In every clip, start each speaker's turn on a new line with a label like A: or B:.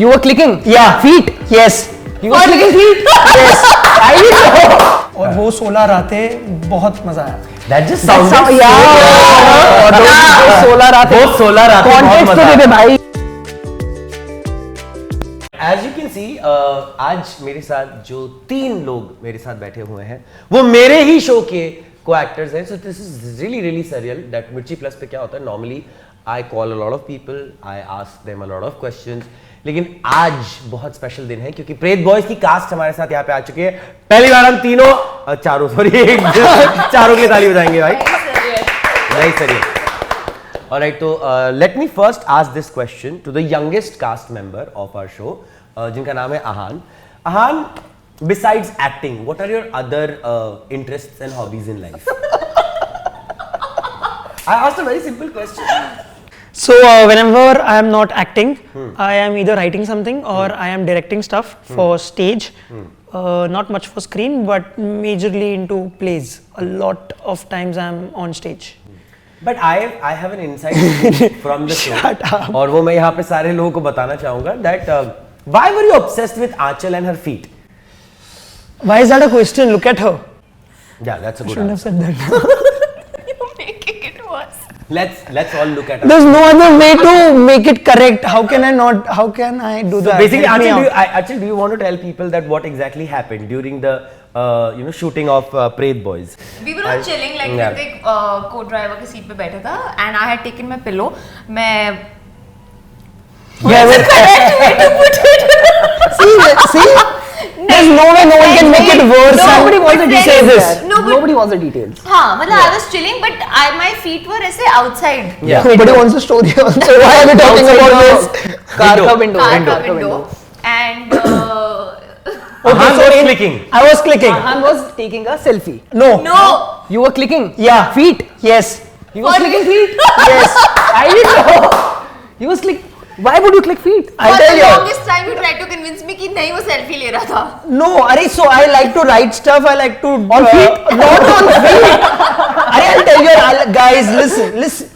A: You were clicking?
B: Yeah.
A: Feet?
B: Yes.
A: You were clicking feet?
B: Yes.
A: I didn't know.
B: और वो 16 रातें बहुत मजा आया.
C: That just
A: That's
C: sounded
A: how,
C: so good.
A: वो 16 रातें.
C: वो 16 रातें बहुत
A: Context तो
C: मजा
A: दे दे
C: आया.
A: भाई.
C: As you can see, आज मेरे साथ जो 3 लोग मेरे साथ बैठे हुए हैं वो मेरे ही शो के को एक्टर्स हैं. So this is really surreal that मिर्ची प्लस पे क्या होता है, normally I call a lot of people, I ask them a lot of questions, लेकिन आज बहुत स्पेशल दिन है क्योंकि प्रेत बॉयज की कास्ट हमारे साथ यहाँ पे आ चुकी है. पहली बार हम चारों के लिए ताली बजाएंगे भाई. नहीं सरियल. Alright, तो let me first ask this question to the youngest cast member of our show, जिनका नाम है आहान. आहान, besides acting, what are your other interests and hobbies in life? I asked a very simple question.
B: So whenever I am not acting, I am either writing something or I am directing stuff for stage. Not much for screen, but majorly into plays. A lot of times I am on stage.
C: But I have an insight from the show.
B: Shut up.
C: और वो मैं यहाँ पे सारे लोगों को बताना चाहूँगा that why were you obsessed with Aanchal and her feet?
B: Why is that a question? Look at her.
C: Yeah, that's a good
B: Shouldn't have
C: answer.
B: said that.
D: You're making it worse.
C: Let's all look at her.
B: There's no other way to make it correct. How can I not? How can I do that?
C: Basically,
B: Help me
C: Aanchal,
B: out.
C: do you want to tell people that what exactly happened during the shooting of Pret Boys?
D: We were all chilling like
C: Yeah.
D: Hrithik co-driver के seat पे बैठा था and I had taken my pillow. मैं
B: Yeah, see, there's no way no one can make it worse.
A: Nobody wants the
D: but
A: details.
B: this.
D: No, but-
A: Nobody wants the details.
D: हाँ मतलब I was chilling but my feet were ऐसे outside
C: Yeah.
B: Nobody wants the story also. Why are we talking about this?
A: Car
C: Window.
A: का window.
D: car
A: window,
D: का window and
C: Ahan
B: so
C: was
B: in-
C: clicking.
B: I was clicking.
A: Ahan was taking a selfie.
B: No.
D: no
A: You were clicking?
B: Yeah.
A: Feet?
B: Yes.
A: You were
D: For
A: clicking
D: me.
A: feet? Yes. I didn't know. You was click. Why would you click feet?
B: I'll
D: for
B: tell
D: the
B: you.
D: longest time you tried to convince me कि नहीं वो selfie ले रहा था
B: No, Are, so I like to write stuff. I like to
A: On feet?
B: Not on feet. I'll tell you, guys. Listen.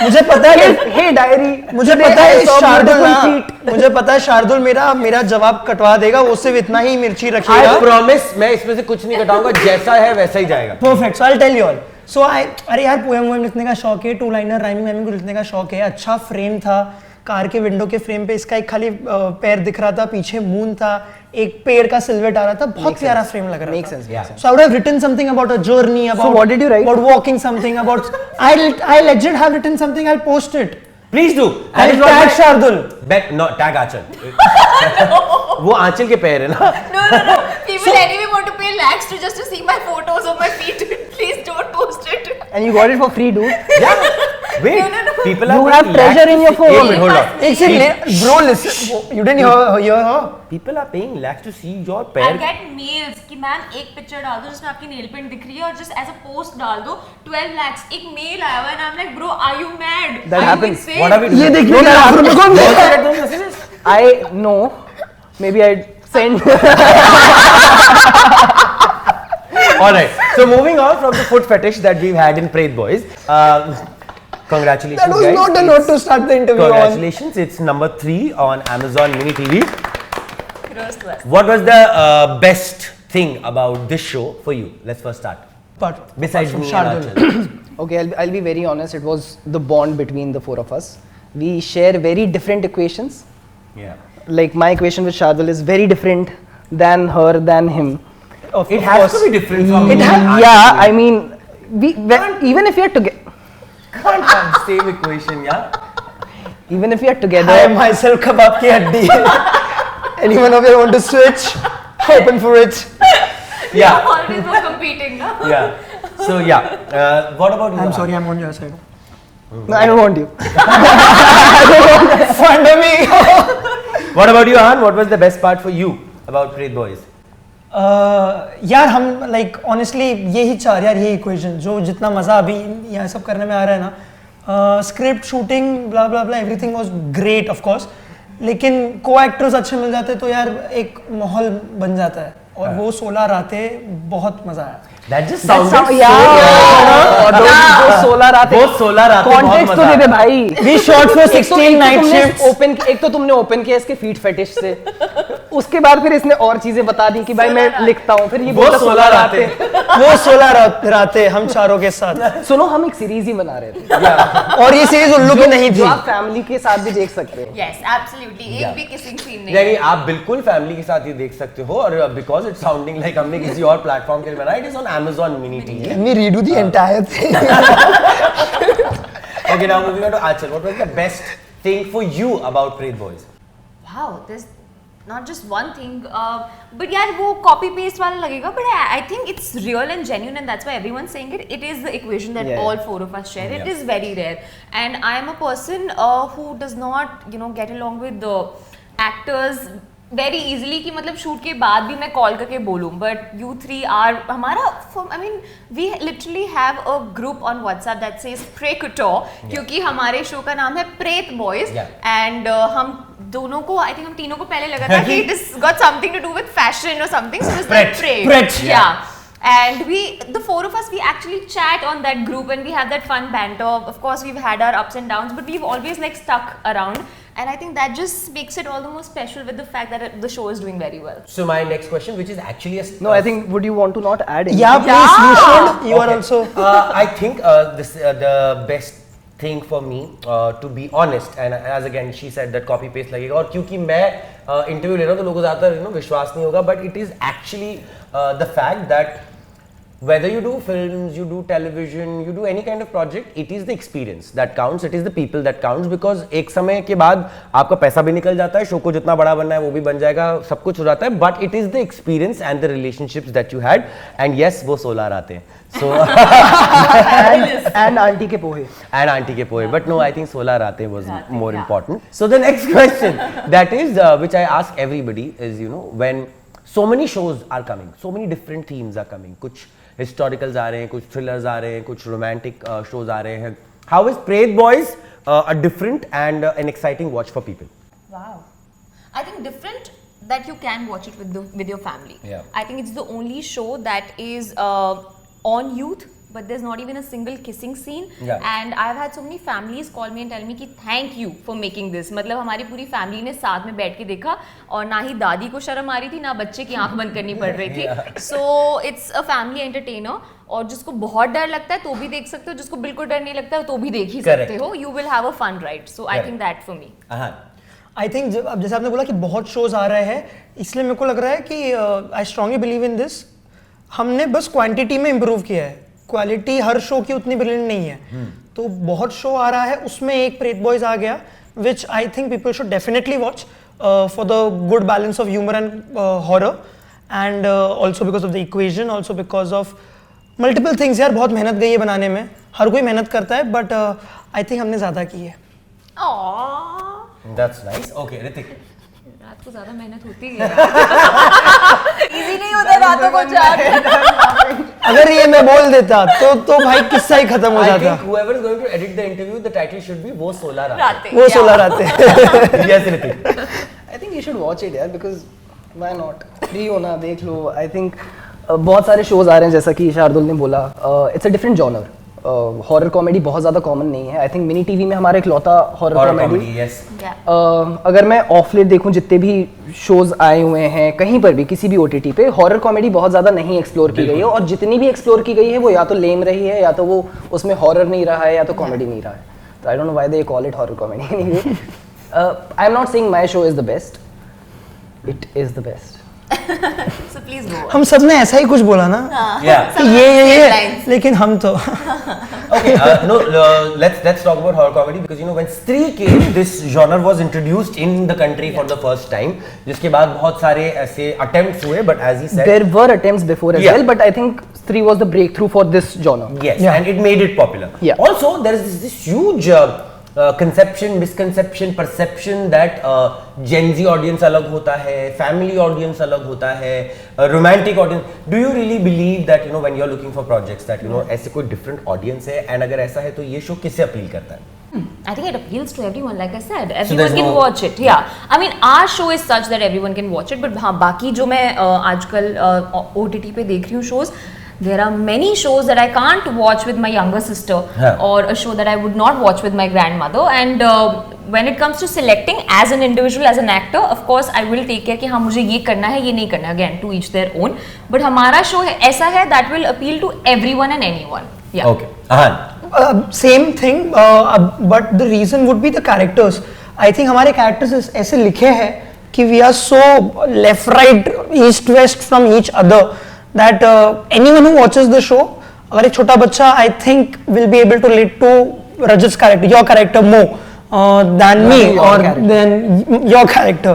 B: मुझे पता है
A: Hey diary.
B: मुझे
A: Today
B: पता
A: I
B: है
A: saw
B: शार्दुल
A: beautiful
B: ना
A: feet.
B: मुझे पता है शार्दुल मेरा जवाब कटवा देगा. वो सिर्फ इतना ही मिर्ची
C: I
B: रखेगा.
C: promise मैं इसमें से कुछ नहीं घटाऊंगा, जैसा है वैसा ही जाएगा.
B: Perfect. So I'll tell you all. So अरे यार पोएम लिखने का शौक है, 2 लाइनर राइमिंग को लिखने का शौक है. अच्छा फ्रेम था, कार के विंडो के फ्रेम पे इसका एक खाली पैर दिख रहा था, पीछे मून था, एक पेड़ का सिल्हूट आ रहा था. बहुत प्यारा फ्रेम लग रहा था.
A: Makes sense.
C: Yeah.
B: So I would have written something about a journey, about
A: what did you write?
B: About walking something, about I legit have written something. I'll post it.
C: Please do.
B: I'll tag Shardul.
C: No, tag Aanchal. वो आंचल के पैर है ना.
D: no people anyway want to pay lakhs to just to see my photos of my feet please don't post it
A: And you got it for free, dude.
C: Yeah. Wait.
D: No.
C: People
A: You
C: are
A: have
C: paying
A: treasure
C: lakhs
A: in your
C: to-
A: phone.
C: Wait a minute, hold on.
B: It's a bro. Listen, you didn't hear her.
C: People are paying lakhs to see your
D: I
C: पैर.
D: get mails कि ma'am एक picture डाल दो जिसमें आपकी nail paint दिख रही है और just as a post डाल दो 12 lakhs एक मेल आया हुआ है and I'm like bro are you mad
A: That
D: are you
A: happens.
D: insane?
C: What are we doing?
B: ये देखिए
A: No,
B: आप रुको.
C: Don't you get those messages?
A: I know. Maybe I'd send.
C: All right. So moving on from the foot fetish that we've had in Pret Boys, congratulations,
B: That was
C: guys.
B: not a note to start the interview on.
C: Congratulations, it's number 3 on Amazon Mini TV.
D: Gross to us.
C: What was the best thing about this show for you? Let's first start.
B: But
C: Besides
B: from
C: me
B: Shardul.
C: and Aanchal.
A: Okay, I'll be very honest. It was the bond between the 4 of us. We share very different equations.
C: Yeah.
A: Like my equation with Shardul is very different than her, than him.
C: It has to be different from
A: It
C: me and Aanchal.
A: yeah, I mean, even if we are together,
C: Can't have same equation, yeah.
A: even if we are together,
B: I am myself kebab ki haddi. Anyone of you want to switch? Open for it.
C: Yeah.
D: Always were competing no?
C: Yeah. So yeah. What about you?
B: I'm
C: Aanchal?
B: sorry, I'm on your side.
A: no, I don't want you.
B: Under me.
C: What about you, Ahan? What was the best part for you about Pret Boys?
B: यार हम like honestly यही चाह यार यही equation जो जितना मजा अभी यहाँ सब करने में आ रहा है ना. Script shooting blah blah blah everything was great of course, लेकिन को एक्टर्स अच्छे मिल जाते तो यार एक माहौल बन जाता है. और वो 16 रातें बहुत मजा आया।
C: That just
A: That
C: sounded
A: sound- yeah.
C: so
A: वो 16 रातें,
C: वो 16 रातें बहुत
A: कॉन्टेक्स्ट तो
C: मजा
A: दे दे
C: आया।
A: भाई।
B: We shot for 16 night shifts.
A: एक तो तुमने ओपन किया इसके फीट फेटिश से, उसके बाद फिर इसने और चीजें बता दी कि भाई मैं लिखता हूँ, फिर ये
C: वो
A: बोलता
C: 16 रातें।
B: वो 16 रातें हम चारों के साथ।
A: सुनो, हम एक सीरीज ही बना रहे थे
B: और ये सीरीज उल्लू की नहीं
A: जो
B: थी।
A: आप फैमिली के साथ भी देख सकते हो।
D: यस एब्सोल्युटली, एक भी किसिंग सीन नहीं
C: यानी आप बिल्कुल फैमिली के साथ ये देख सकते हो, और बिकॉज इट्स साउंडिंग लाइक हमने किसी और प्लेटफॉर्म के लिए बनाया, it is on Amazon Mini TV.
B: Let me redo the entire thing.
C: Okay, now moving on to Achal. What was the best thing for you about Preet Boys?
D: Wow, there's not just one thing, but यार वो copy paste वाला लगेगा, but I think it's real and genuine, and that's why everyone's saying it. It is the equation that
A: Yeah.
D: all four of us share. It
C: Yeah.
D: is very rare, and I am a person who does not, get along with the actors very easily कि मतलब shoot के बाद भी मैं call करके बोलूँ, but you three are हमारा, I mean we literally have a group on WhatsApp that says Prekutor, क्योंकि हमारे शो का नाम है प्रेत बॉयज, एंड हम दोनों को, आई थिंक हम तीनों को पहले लगा था कि it has got something to do with fashion or something, so it's like Pret. Yeah. And the four of us, we actually chat on that group and we have that fun banter. Of course, we've had our ups and downs, but we've always like stuck around. And I think that just makes it all the more special with the fact that the show is doing very well.
C: So my next question, which is actually a
A: No, I think, would you want to not add anything?
B: Yeah, please, you should. You are
C: Okay.
B: also.
C: I think this the best thing for me, to be honest, and as again she said that copy paste लगेगा, और क्योंकि मैं interview ले रहा हूँ तो लोगों को ज़्यादातर विश्वास नहीं होगा, but it is actually the fact that whether you do films, you do television, you do any kind of project, it is the experience that counts, it is the people that counts, because एक समय के बाद आपका पैसा भी निकल जाता है, शो को जितना बड़ा बनना है वो भी बन जाएगा, सब कुछ हो जाता है, but it is the experience and the relationships that you had, and yes, वो 16 आते हैं, so
A: and आंटी के पोहे।
C: and auntie ke pohe, but no, I think 16 ratein was more important. So the next question that is which I ask everybody is, when so many shows are coming, so many different themes are coming, कुछ historicals आ रहे हैं, कुछ thrillers आ रहे हैं, कुछ romantic shows आ रहे हैं, how is Preet Boys a different and an exciting watch for people?
D: Wow. I think different that you can watch it with your family.
C: Yeah.
D: I think it's the only show that is on youth, but there's not even a single kissing scene.
C: Yeah.
D: And I've had so many families call me and tell me कि thank you for making this. मतलब हमारी पूरी family ने साथ में बैठ के देखा, और ना ही दादी को शर्म आ रही थी, ना बच्चे की आंख बंद करनी पड़ रही थी. So it's a family entertainer, और जिसको बहुत डर लगता है तो भी देख सकते हो, जिसको बिल्कुल डर नहीं लगता है तो भी देख ही
C: Correct.
D: सकते हो. You will have a fun ride. So I think that for me.
B: I think अब जैसे आपने बोला कि बहुत शोज आ रहे हैं, इसलिए मेरे को लग रहा है कि आई स्ट्रांगली बिलीव इन दिस, हमने बस क्वांटिटी में इम्प्रूव किया है, क्वालिटी हर शो की उतनी ब्रिलियंट नहीं है. तो बहुत शो आ रहा है, उसमें एक प्रेत बॉयज आ गया, which I think people should definitely watch for the good balance of humour and horror, and also because of the equation, also because of multiple things. यार बहुत मेहनत गई है बनाने में, हर कोई मेहनत करता है, बट आई थिंक हमने ज़्यादा की है.
D: Aww.
C: That's nice. Okay, Ritik.
D: रात को ज्यादा मेहनत होती है. इजी नहीं होता रातों को जाग.
B: अगर ये मैं बोल देता तो भाई किस्सा ही खत्म हो
C: I
B: जाता.
C: think whoever is going to edit the interview, the title should be वो 16 रातें.
D: रातें.
B: वो 16 रातें.
C: Yes, Ritik.
A: I think you should watch it यार, because why not? Free हो ना, देख लो. I think बहुत सारे shows आ रहे हैं, जैसा कि शार्दुल ने बोला. It's a different genre. Horror comedy बहुत ज़्यादा कॉमन नहीं है. आई थिंक मिनी टीवी में हमारा इकलौता हॉरर कॉमेडी.
C: yes.
A: अगर मैं ऑफ लेट देखूं, जितने भी शोज आए हुए हैं कहीं पर भी किसी भी OTT पे, हॉरर कॉमेडी बहुत ज़्यादा नहीं एक्सप्लोर की गई है, और जितनी भी एक्सप्लोर की गई है वो या तो लेम रही है, या तो वो उसमें हॉरर नहीं रहा है, या तो कॉमेडी नहीं रहा है. तो I don't know why they call it horror comedy. Anyway, I am not saying my show is the best, it is the best.
D: So please go.
B: हम सब ने ऐसा ही कुछ बोला ना
C: Yeah.
B: कि ये लेकिन हम तो
C: Okay, no, let's talk about horror comedy, because when Stree came, this genre was introduced in the country for the first time. जिसके बाद बहुत सारे ऐसे attempts हुए, but as he said,
A: There were attempts before as well, but I think Stree was the breakthrough for this genre.
C: yes,
B: Yeah.
C: and it made it popular.
A: Yeah.
C: Also, there is this huge conception, misconception, perception that gen Z audience अलग होता है, family audience अलग होता है, romantic audience. Do you really believe that when you are looking for projects that ऐसे कोई different audience है, and अगर ऐसा है तो ये शो किससे अपील करता है?
D: I think it appeals to everyone, like I said.
C: there's
D: Everyone can
C: no-
D: watch it. Yeah. I mean, our show is such that everyone can watch it. But हाँ, बाकी जो मैं आजकल OTT पे देख रही हूँ shows, there are many shows that I can't watch with my younger sister,
C: हाँ.
D: or a show that I would not watch with my grandmother. And when it comes to selecting as an individual, as an actor, of course I will take care कि हाँ मुझे ये करना है, ये नहीं करना. Again, to each their own. But हमारा show ऐसा है that will appeal to everyone and anyone. Yeah.
C: Okay. Ahan.
B: Same thing but the reason would be the characters. I think हमारे कैरेक्टर्स ऐसे लिखे हैं कि we are so left right east west from each other that anyone who watches the show, अगर एक छोटा बच्चा I think will be able to relate to Rajat's character, your character more than me or than your character.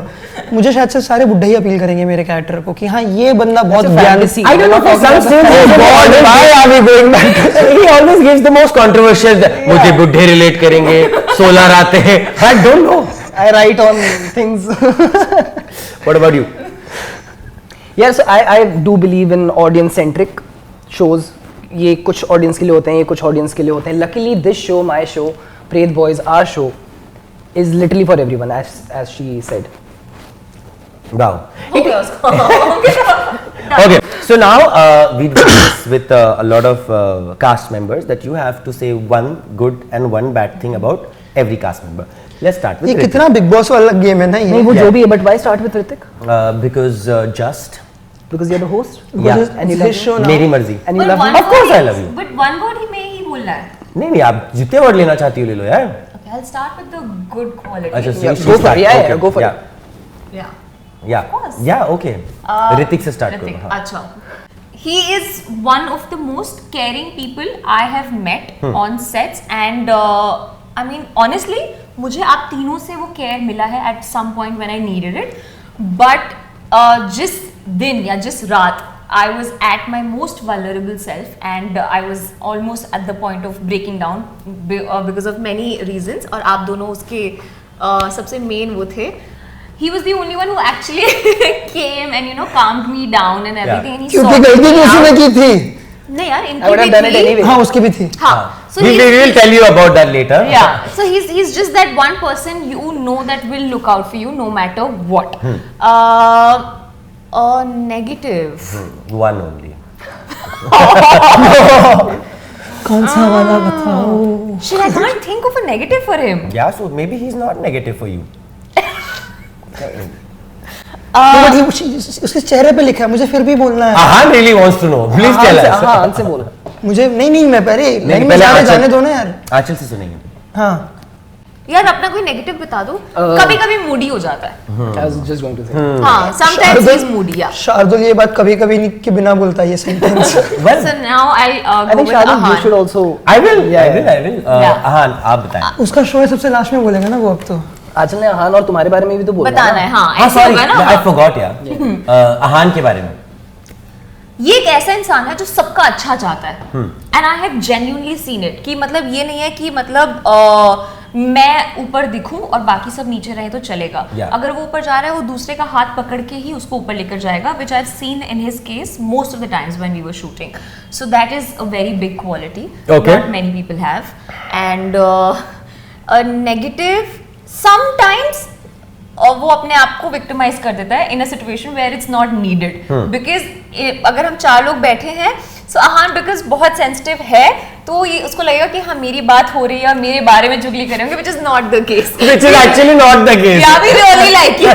B: मुझे शायद से सारे बुड्ढे ही appeal करेंगे मेरे कैरेक्टर को कि हाँ ये बंदा बहुत ज्ञानी.
C: I don't know for some scenes.
B: Oh God, why are we going back to that?
C: He always gives the most controversial. मुझे बुढ़े रिलेट करेंगे, सोलर आते हैं. I don't know.
A: I write on things.
C: What about you?
A: Yes, I do believe in audience centric shows. ये कुछ audience के लिए होते हैं, ये कुछ ऑडियंस के लिए होते हैं. Luckily this show, my show, Pret Boys, our show, is literally for everyone, as she said.
C: Wow.
D: Okay, Oscar.
C: Okay. So now we do this with a lot of cast members that you have to say one good and one bad thing about every cast member. Let's start with
B: ये
C: Ritik.
B: कितना big boss वाला game है ना
A: नहीं
B: ये.
A: वो
C: Yeah.
A: जो भी है, but why start with Ritik?
C: Because just
A: Because you're the host.
C: Yeah.
A: And you
B: His
A: love
B: show now.
C: मेरी मर्जी.
A: And you
D: But
A: love
D: one
A: him.
C: Of course
D: word
C: I love you.
D: But one word ही में ही बोलना है.
C: नहीं आप जितने word लेना चाहती हो ले लो यार.
D: Okay, I'll start with the good quality.
C: अच्छा so
A: Yeah,
C: you
A: go for
C: start.
A: it. Yeah,
C: Okay.
A: go for
C: Yeah.
A: it.
D: Yeah.
C: Yeah.
D: course.
C: Yeah. Okay. Ritik से start
D: Ritik,
C: करो. हाँ.
D: अच्छा. He is one of the most caring people I have met on sets, and I mean honestly मुझे आप तीनों से वो care मिला है at some point when I needed it. But जिस दिन या जिस रात I was at my most vulnerable self, and I was almost at the point of breaking down because of many reasons, और आप दोनों उसके सबसे main वो थे. He was the only one who actually came and calmed me down and everything. And he
B: क्योंकि
D: sorted
B: गलती
D: me
B: भी उसने
D: out.
B: की थी.
D: नहीं यार,
A: I
D: इनकी
A: would have
D: भी
A: done it
D: थी.
A: anyway.
B: हाँ उसकी भी थी.
D: हाँ. So
C: We will tell you about that later.
D: yeah. So he's just that one person you know that will look out for you no matter what. Negative.
C: One only.
B: कौन सा वाला बताओ.
D: Shit, I can't think of a negative for him.
C: Yeah. So maybe he's not negative for you.
B: मतलब उसके चेहरे पे लिखा है, मुझे फिर भी बोलना है.
C: Ahan really wants to know. Please tell us.
A: हाँ आंसर बोलो.
B: मुझे नहीं मैं पहले
C: नहीं,
B: पहले
C: आंचल-
B: जाने दो ना यार.
C: आंचल से सुनेंगे.
B: हाँ.
D: यार अपना कोई नेगेटिव बता दो. कभी कभी मूडी हो जाता है.
A: I was just going to say.
D: हाँ, sometimes he's moody. Yeah.
B: Shardul ये बात कभी कभी के बिना बोलता है ये sentence.
C: Well,
D: So now I'll
A: I
D: go
A: think
D: with
A: Shadul, you
D: Ahan.
A: should also.
C: I will.
A: Yeah,
C: I will.
A: yeah.
C: I will.
D: Yeah.
C: Ahan, आप बताएं.
B: उसका शो है सबसे लास्ट में बोलेगा ना वो अब तो.
A: आंचल ने आहान और तुम्हारे बारे में भी तो बोला
D: बताना है. हाँ,
C: हाँ
D: ऐसे
C: sorry.
D: होगा ना.
C: I forgot यार. Ahan के बारे में.
D: ये एक ऐसा इंसान है जो सबका अच्छा चाहता है. And I have genuinely seen it कि मतलब ये नहीं है कि मतलब मैं ऊपर दिखूं और बाकी सब नीचे रहे तो चलेगा.
C: Yeah.
D: अगर वो ऊपर जा रहा है वो दूसरे का हाथ पकड़ के ही उसको ऊपर लेकर जाएगा, which I've seen in his case most of the times when we were shooting. So that is a very big quality.
C: Okay.
D: Not many people have. And a negative sometimes वो अपने आप को विक्टिमाइज कर देता है in a situation where it's not needed. Because अगर हम 4 लोग बैठे हैं, सो आहान बिकॉज बहुत सेंसिटिव है तो ये उसको लगेगा कि हाँ मेरी बात हो रही है और मेरे बारे में चुगली करेंगे, which is not the case.
C: Which is actually not the case.
D: Yeah, we really like you.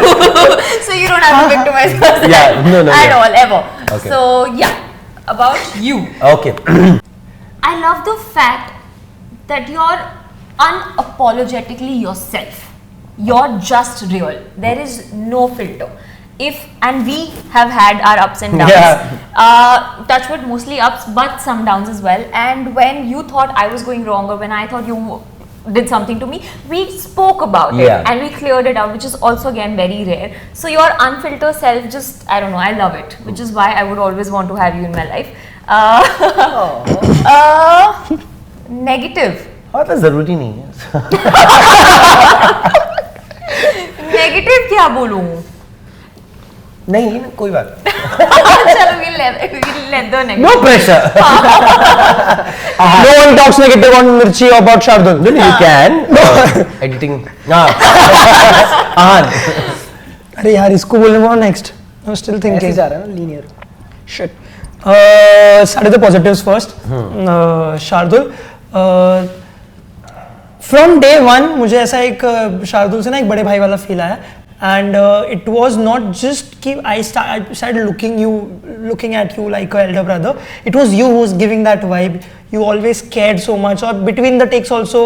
D: So you don't have to victimize yourself
C: Yeah, no,
D: at
C: yeah.
D: all, ever.
C: Okay.
D: So yeah, about you.
C: Okay.
D: I love the fact that you're unapologetically yourself. You're just real. There is no filter. And we have had our ups and downs.
C: Yeah.
D: Touchwood, mostly ups, but some downs as well. And when you thought I was going wrong, or when I thought you did something to me, we spoke about it
C: Yeah.
D: and we cleared it out, which is also again very rare. So your unfiltered self, just I don't know, I love it, which is why I would always want to have you in my life. Negative.
C: और तो जरूरी नहीं है।
D: Negative क्या बोलूं?
C: नहीं कोई बात
D: चलो we'll let the negative.
C: No pressure.
B: No one talks negative on Mirchi or about Shardul.
C: No, you can. Editing. हाँ।
B: अरे यार इसको बोलने को नेक्स्ट आई एम स्टिल
A: ऐसे
B: थिंकिंग
A: जा रहा है ना लीनियर।
B: शिट सारे the positives first Shardul from day one मुझे ऐसा एक शार्दुल से ना एक बड़े भाई वाला फील आया and it was not just कि I started looking at you like a elder brother it was you who was giving that vibe you always cared so much or between the takes also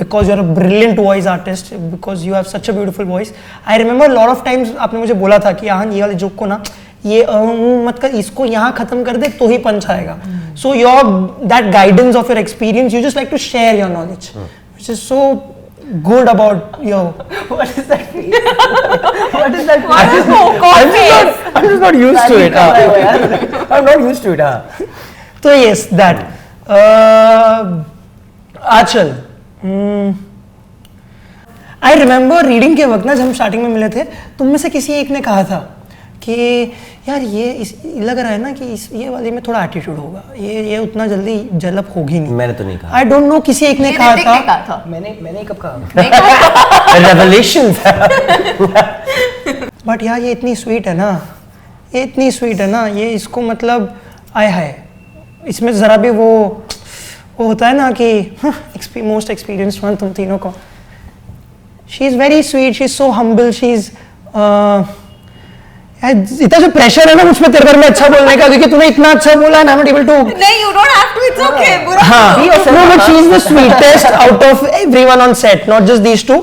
B: because you're a brilliant voice artist because you have such a beautiful voice I remember a lot of times आपने मुझे बोला था कि यहाँ ये वाले joke को ना ये मत कर इसको यहाँ खत्म कर दे तो ही पंच आएगा so your that guidance of your experience you just like to share your knowledge which is so good about your
A: What is that? What is that?
D: What is face?
C: I'm just not used to it. I'm not used to it.
B: तो yes that Aanchal I remember reading के वक्त ना जब हम starting में मिले थे तुम में से किसी एक ने कहा था कि यार ये लग रहा है ना कि ये वाले में थोड़ा एटीट्यूड होगा ये उतना जल्दी डेवलप होगी नहीं
C: मैंने तो नहीं कहा।
B: आई डोंट नो किसी एक ने
D: ये
B: कहा
D: ऋतिक ने कहा
B: था
D: था।
A: मैंने कब कहा?
C: Revelations.
B: बट यार ये इतनी स्वीट है ना ये इतनी स्वीट है ना ये इसको मतलब आया है इसमें ज़रा भी वो होता है ना कि मोस्ट एक्सपीरियंस्ड वन तुम तीनों को she is very sweet she is so humble she is इतना जो प्रेशर है ना मुझ पे तेरे बारे में अच्छा बोलने का क्योंकि तूने इतना अच्छा बोला है I am not able to
D: नहीं you don't have to it's okay बुरा
B: हाँ no but she is the sweetest out of everyone on set not just these two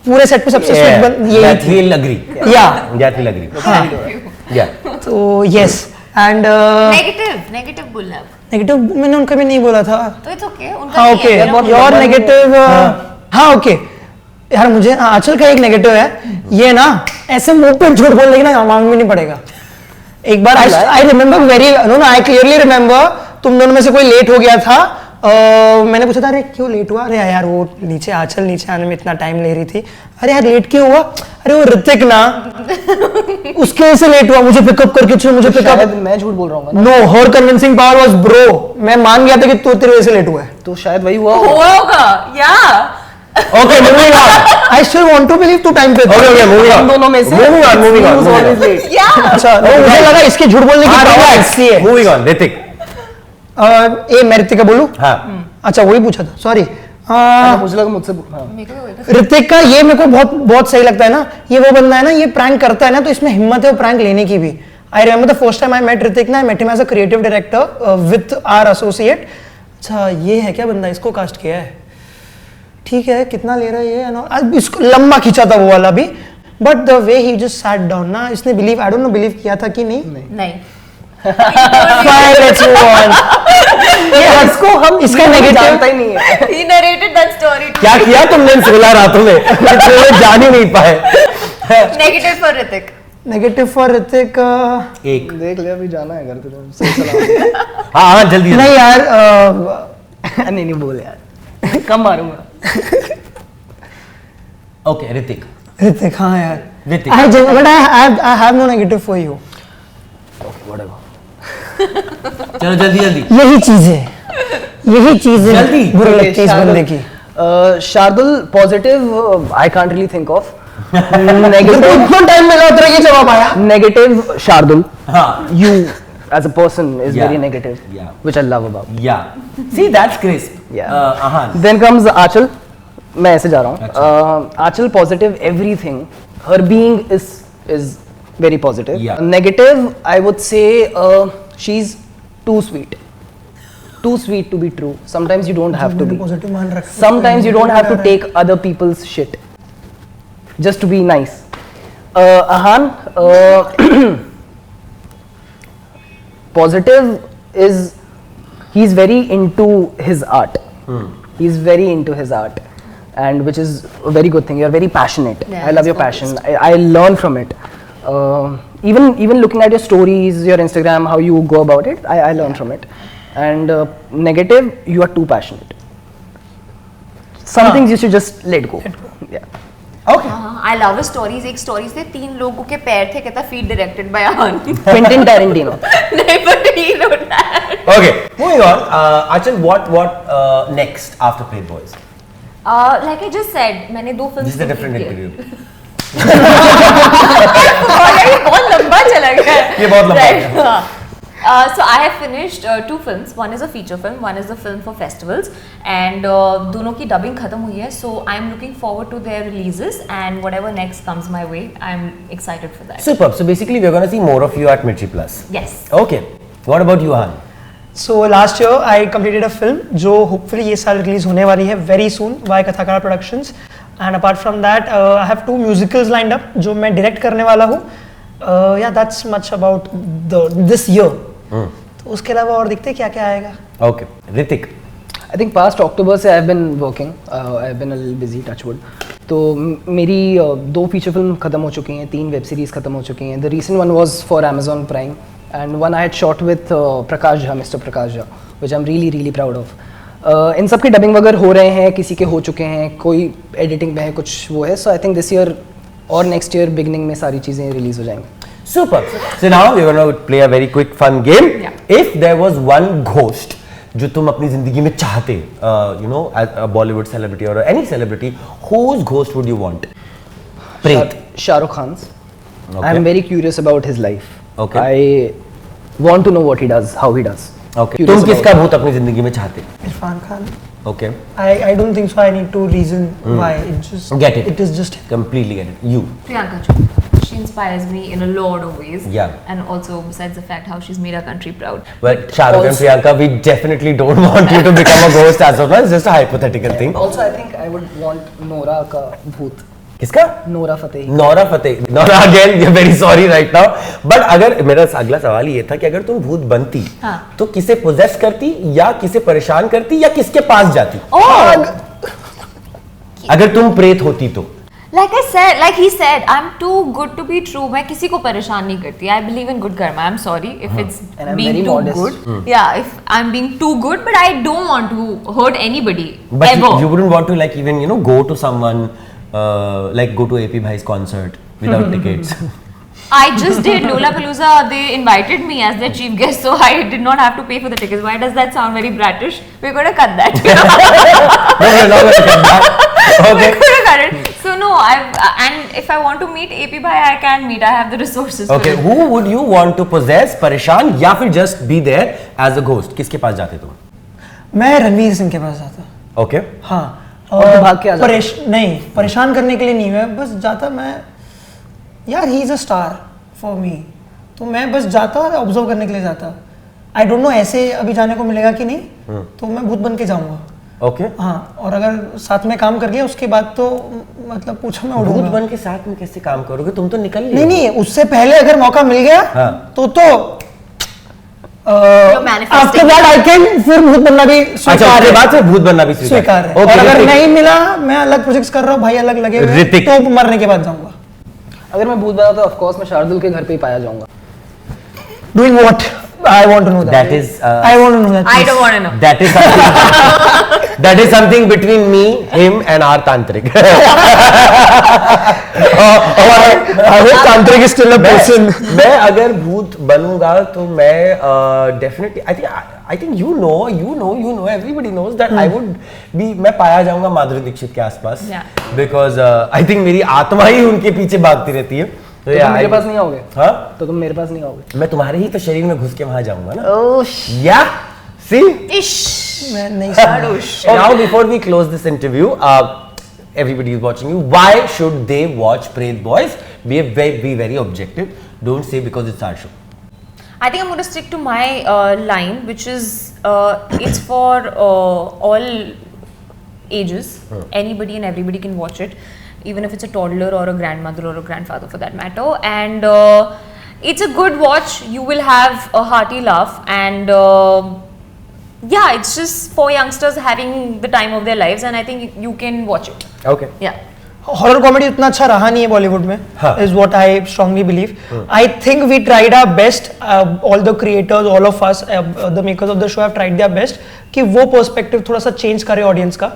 B: पूरे सेट पे सबसे स्वीट ये
C: That we'll agree.
B: Yeah.
C: That we'll agree. Yeah.
B: तो yes and
D: negative बोलना है।
B: Negative मैंने उनका भी नहीं बोला था
D: तो इट्स ओके उनका
B: हाँ
D: नहीं
B: ओके
D: है, मेरा बोलना
B: योर
D: है।
B: नेगेटिव हाँ ओके यार मुझे आंचल का एक नेगेटिव है ये ना ऐसे मुंह पे झूठ बोलने की ना मांग में नहीं पड़ेगा एक बार I remember very no I clearly remember तुम दोनों में से कोई लेट हो गया था मैंने पूछा था अरे क्यों लेट हुआ अरे यार वो नीचे आंचल नीचे आने में इतना टाइम ले रही थी अरे यार लेट क्यों हुआ अरे वो ऋतिक ना उसके वजह से लेट हुआ मुझे पिकअप करके चलो मुझे पिकअप
A: शायद मैं झूठ बोल रहा हूँ ना,
B: no her convincing power was bro मैं मान गया था कि तू तेरे वजह से लेट हुआ है
A: तो शायद वही हुआ
D: हुआ होगा या
C: Okay, moving on.
B: I still want to believe तू टाइम पे था
C: Okay, moving on.
A: हम दोनों में से
C: Moving on, moving on,
A: he was
C: moving
A: always
C: on.
A: late.
D: या
B: अच्छा no, मुझे लगा इसके झूठ बोलने की पावर ऐसी है
C: Moving on. Hrithik.
B: ए मैं ऋतिक का बोलूं
C: हाँ.
B: अच्छा वही पूछा था सॉरी
A: मुझे लगा मुझसे हाँ।
B: ऋतिक का ये मेरे को बहुत बहुत सही लगता है ना ये वो बंदा है ना ये प्रैंक करता है ना तो इसमें हिम्मत है वो प्रैंक लेने की भी I remember the first time I met Hrithik ना I met him as a creative director with our associate अच्छा ये है क्या बंदा इसको कास्ट किया है ठीक है कितना ले रहा है ये अब इसको लंबा खींचा था वो वाला भी but the way he just sat down ना इसने believe I don't know believe किया था कि नहीं
D: नहीं
B: Fine, let's move on. ये इसको हम इसका
A: जानता
B: नेगेटिव
A: ही नहीं है।
D: he narrated that story
C: क्या किया तुमने इन 16 रातों में? तुम्हें जान ही नहीं पाए.
D: negative for Hrithik
B: negative for Hrithik
C: एक.
A: देख ले अभी जाना है घर तुझे सही सलाम।
C: हाँ हाँ जल्दी.
B: नहीं यार
A: नहीं बोल यार कम मारूंगा।
C: Okay, Hrithik.
B: ऋतिक हाँ यार
C: Hrithik.
B: But I have no negative for you
C: चलो जल्दी जल्दी.
B: यही चीज है
C: जल्दी।
B: बुरी लगती है इस बंदे की
A: Shardul positive I can't really think of
B: तो
A: नेगेटिव
B: इतना टाइम मिला उतना ये जवाब आया
A: नेगेटिव शार्दुल
C: हाँ.
A: you as a person is
C: Yeah.
A: very negative
C: Yeah.
A: which I love about
C: Yeah. See, that's crisp.
A: Yeah.
C: Ahan.
A: then comes Achal मैं ऐसे जा रहा हूँ Achal positive everything her being is very positive
C: Yeah.
A: negative I would say she's too sweet to be true sometimes you don't have to be
B: positive मान रख
A: sometimes you don't have to take other people's shit just to be nice Ahan positive is he's very into his art he's very into his art and which is a very good thing you're very passionate
D: Yeah,
A: I love
D: he's
A: your passion I learn from it even looking at your stories your Instagram how you go about it I learn from it and negative you are too passionate some things you should just let go. Yeah.
C: Okay.
D: I love stories. एक stories थे 3 लोगों के पैर थे, कहता feet directed by Han.
A: Quentin Tarantino.
D: नहीं, but he wrote that.
C: Okay. Moving on. Achal, what next after Played Boys?
D: Like I just said, मैंने 2 films.
C: This is a
D: complete
C: different
D: किए.
C: interview.
D: ये बहुत लंबा चला गया है.
C: ये बहुत लंबा
D: Right,
C: है.
D: हाँ. So I have finished 2 films. One is a feature film, one is a film for festivals, and दोनों की dubbing खत्म हुई है. So I'm looking forward to their releases and whatever next comes my way, I'm excited for that.
C: Superb. So basically, we're going to see more of you at Mirchi Plus.
D: Yes.
C: Okay. What about you, Han?
B: So last year I completed a film जो hopefully ये साल release होने वाली है very soon by Kathakara Productions, and apart from that I have 2 musicals lined up जो मैं direct करने वाला हूँ. Yeah, that's much about this year. तो उसके अलावा और देखते हैं क्या क्या आएगा.
C: Okay. Ritik.
A: I think past October से I've been working. I've been a little busy, touch wood. तो मेरी 2 feature film खत्म हो चुकी हैं, 3 web series खत्म हो चुकी हैं. The recent one was for Amazon Prime, and one I had shot with Prakash Jha, Mr. Prakash Jha, which I'm really really proud of. इन सब के डबिंग वगैरह हो रहे हैं, किसी के हो चुके हैं, कोई एडिटिंग में है, कुछ वो है. सो आई थिंक दिस ईयर और नेक्स्ट ईयर बिगनिंग में सारी चीज़ें रिलीज हो जाएंगी.
C: Super. So now we're going to play a very quick fun game.
D: Yeah.
C: If there was one ghost जो तुम अपनी जिंदगी में चाहते, you know, as a Bollywood celebrity or any celebrity, whose ghost would you want? Preet.
A: Shahrukh Khan's.
C: Okay.
A: I am very curious about his life.
C: Okay.
A: I want to know what he does, how he does.
C: Okay. तुम किसका भूत अपनी जिंदगी में चाहते?
B: Irfan Khan.
C: Okay.
B: I don't think so. I need to reason why. It just
C: Get it.
B: It is just
C: Completely get it. You.
D: Priyanka Chopra. She inspires me in a lot of ways.
C: Yeah.
D: And also besides the fact how she's made our country proud.
C: But Shah Rukh and
A: Also-
C: Priyanka, we definitely don't want you to become a ghost as of now. It's just a hypothetical thing.
A: Also I think I would want Nora का भूत.
C: किसका?
A: Nora Fatehi.
C: Nora Fateh. Nora again we are very sorry right now. But अगर मेरा अगला सवाल ये था कि अगर तुम भूत बनती
D: हाँ.
C: तो किसे पोजेस करती या किसे परेशान करती या किसके पास जाती?
D: Oh!
C: अगर तुम प्रेत होती तो?
D: Like he said, I'm too good to be true. मैं किसी को परेशान नहीं करती. I believe in good karma. I'm sorry if it's
A: And I'm
D: being
A: very
D: too
A: modest.
D: good. Yeah, if I'm being too good, but I don't want to hurt anybody
C: But
D: ever.
C: you wouldn't want to like even you know go to someone like go to AP Bhai's concert without tickets.
D: I just did Lollapalooza. They invited me as their chief guest, so I did not have to pay for the tickets. Why does that sound very bratish? We're gonna cut that.
C: No, we're not going to cut that. Okay.
D: We're gonna cut it. So no, and if I want to meet AP Bhai, I can meet. I have the resources.
C: Okay.
D: For it.
C: Who would you want to possess? परेशान या फिर just be there as a ghost? किसके पास जाते तुम?
B: मैं रणवीर सिंह के पास जाता.
C: Okay.
B: हाँ.
A: और तो भाग के आ जाता.
B: नहीं, परेशान करने के लिए नहीं. मैं बस जाता. मैं यार he is a star for me, तो मैं बस जाता ऑब्जर्व करने के लिए जाता. आई डोंट नो ऐसे अभी जाने को मिलेगा कि नहीं, तो मैं भूत बन के जाऊंगा.
C: Okay.
B: हाँ, और अगर साथ में काम कर लिया उसके बाद तो मतलब पूछो मैं
C: भूत
B: उड़ूंगा.
C: बन के साथ में कैसे काम करोगे? तुम तो निकल
B: नहीं नहीं, उससे पहले अगर मौका मिल गया
C: हाँ.
B: तो
D: manifesting.
B: After that I can फिर भूत बनना भी
C: अच्छा,
B: स्वीकार
C: उसके
B: है.
C: बाद से भूत बनना भी
B: स्वीकार है.
C: Okay,
B: और अगर
C: ऋतिक.
B: नहीं मिला, मैं अलग प्रोजेक्ट्स कर रहा हूँ, भाई अलग लगे हुए हैं,
C: ऋतिक.
B: तो मरने के बाद जाऊंगा.
A: अगर मैं भूत बना तो ऑफ कोर्स मैं शार्दुल के घर पे ही पाया जाऊंगा.
B: Doing what? I want to know that.
C: That is
B: I want to know that.
D: I don't want to know.
C: that is something that is something between me, him and our tantric.
B: I hope Tantric is still a person.
C: मैं अगर भूत बनूंगा तो मैं definitely I think you know everybody knows that I would be मैं पाया जाऊंगा माधुरी दीक्षित के आसपास.
D: Yeah.
C: Because I think मेरी आत्मा ही उनके पीछे भागती रहती है.
A: तो तुम मेरे पास नहीं आओगे?
C: हाँ?
A: तो तुम मेरे पास नहीं आओगे?
C: मैं तुम्हारे ही तो शरीर में घुस के वहां जाऊंगा ना.
A: ओह
C: Yeah. See?
D: Ish.
B: मैं नहीं
C: Now, before we close this interview, everybody is watching you. Why should they watch Pret Boys? Be very objective. Don't say because it's our show.
D: I think I'm going to stick to my line, which is it's for all ages. Anybody and everybody can watch it, even if it's a toddler or a grandmother or a grandfather for that matter. And it's a good watch. You will have a hearty laugh, and yeah, it's just for youngsters having the time of their lives, and I think you can watch it.
C: Okay.
D: Yeah.
B: Horror comedy उतना अच्छा रहा नहीं है बॉलीवुड में,
C: हाँ.
B: Is what I strongly believe. I think we tried our best, all the creators, all of us, the makers of the show have tried their best कि वो perspective थोड़ा सा चेंज करे ऑडियंस का.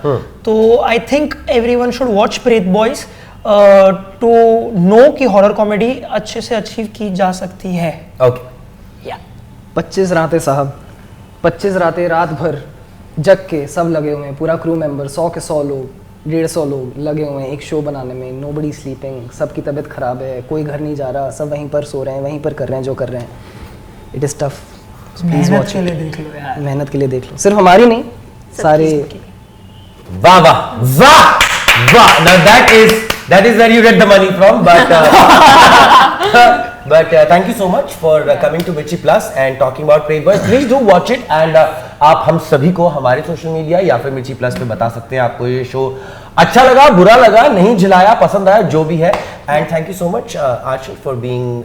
B: तो I think everyone should watch प्रेत boys to know कि horror comedy अच्छे से अचीव की जा सकती है.
C: ओके
A: 25 रातें साहब, 25 रातें, रात भर जग के सब लगे हुए हैं, पूरा क्रू मेंबर 100 के 100 लोग, 150 लोग लगे हुए हैं एक शो बनाने में. नोबडी स्लीपिंग, सबकी तबीयत खराब है, कोई घर नहीं जा रहा, सब वहीं पर सो रहे हैं, वहीं पर कर रहे हैं जो कर रहे हैं. It is tough.
B: मेहनत के लिए देख लो यार.
A: मेहनत के लिए देख लो, सिर्फ हमारी नहीं, सारे.
C: वाह वाह वाह वाह. Now that is where you get the money from, but thank you so much for coming to Mirchi Plus and talking about Prey Boys. Please do watch it and आप हम सभी को हमारे सोशल मीडिया या फिर मिर्ची plus पे बता सकते हैं आपको ये शो अच्छा लगा, बुरा लगा, नहीं झिलाया, पसंद आया, जो भी है. And thank you so much Ashu for being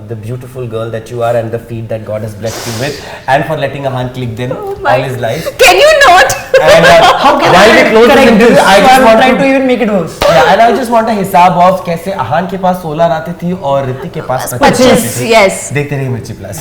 C: the beautiful girl that you are and the feat that God has blessed you with and for letting Ahan click them all his life.
D: Can you not?
C: And
B: How can
C: while we close this interview, I just want
B: try
C: to
B: to even make it worse.
C: yeah, and I just want a हिसाब of कैसे Ahan के पास 16 आते थी और ऋतिक के पास 25 आते थे.
D: Yes.
C: देखते रहिए मिर्ची प्लस.